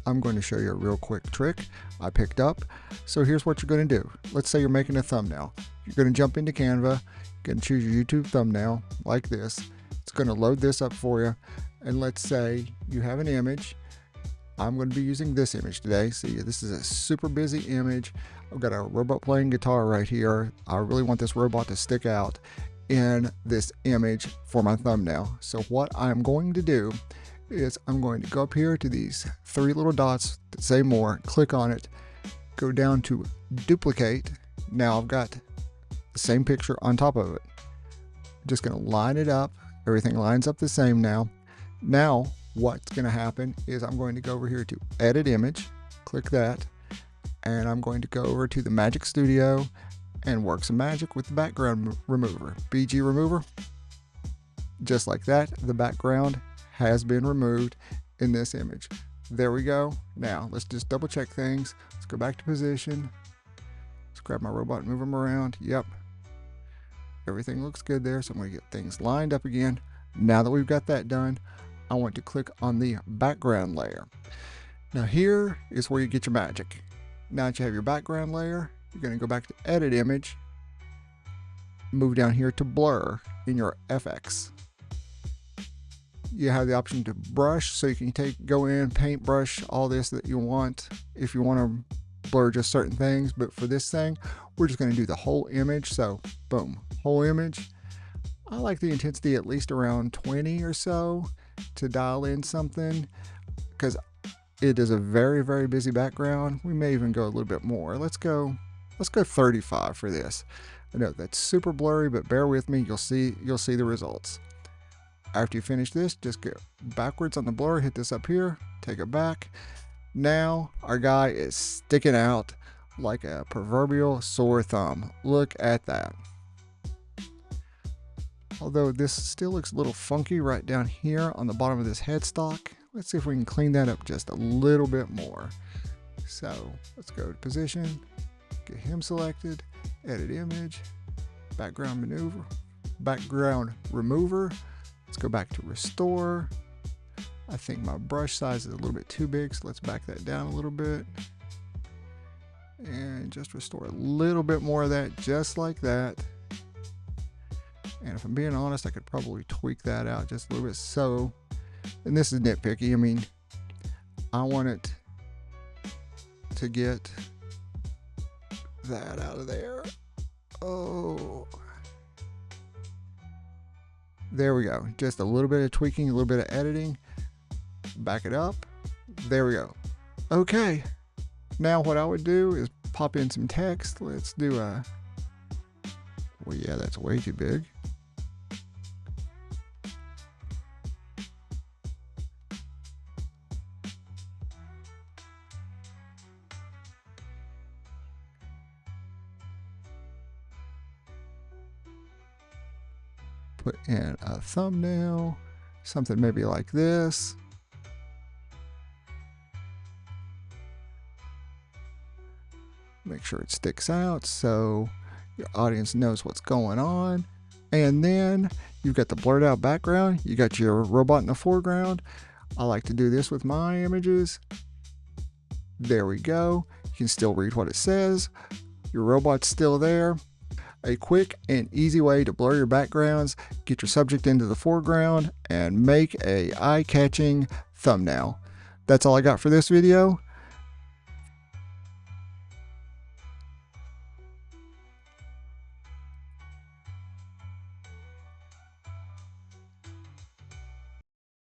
I'm going to show you a real quick trick I picked up. So here's what you're going to do. Let's say you're making a thumbnail. You're going to jump into Canva, you're going to choose your YouTube thumbnail like this. It's going to load this up for you. And let's say you have an image. I'm going to be using this image today. See, this is a super busy image. I've got a robot playing guitar right here. I really want this robot to stick out in this image for my thumbnail. So what I'm going to do is I'm going to go up here to these three little dots that say more, click on it, go down to duplicate. Now I've got the same picture on top of it. I'm just going to line it up. Everything lines up the same now. Now what's going to happen is I'm going to go over here to edit image, click that, and I'm going to go over to the Magic Studio and work some magic with the background remover, BG remover. Just like that, the background has been removed in this image. There we go. Now let's just double check things. Let's go back to position. Let's grab my robot and move them around. Yep. Everything looks good there. So I'm going to get things lined up again. Now that we've got that done, I want to click on the background layer. Now here is where you get your magic. Now that you have your background layer, you're going to go back to edit image, move down here to blur in your FX. You have the option to brush, so you can go in, paintbrush, all this that you want if you want to blur just certain things. But for this thing, we're just going to do the whole image. So boom, whole image. I like the intensity at least around 20 or so to dial in something, because it is a very, very busy background. We may even go a little bit more. Let's go 35 for this. I know that's super blurry, but bear with me. You'll see the results. After you finish this, just go backwards on the blur, hit this up here, take it back. Now our guy is sticking out like a proverbial sore thumb. Look at that. Although this still looks a little funky right down here on the bottom of this headstock. Let's see if we can clean that up just a little bit more. So let's go to position, get him selected, edit image, background remover. Let's go back to restore. I think my brush size is a little bit too big, so let's back that down a little bit. And just restore a little bit more of that, just like that. And if I'm being honest, I could probably tweak that out just a little bit. So, and this is nitpicky. I mean, I want it to get that out of there. Oh. There we go. Just a little bit of tweaking, a little bit of editing. Back it up. There we go. Okay. Now what I would do is pop in some text. Let's do a... Well, yeah, that's way too big. Put in a thumbnail, something maybe like this. Make sure it sticks out so your audience knows what's going on. And then you've got the blurred out background. You got your robot in the foreground. I like to do this with my images. There we go. You can still read what it says. Your robot's still there. A quick and easy way to blur your backgrounds, get your subject into the foreground, and make a eye-catching thumbnail. That's all I got for this video.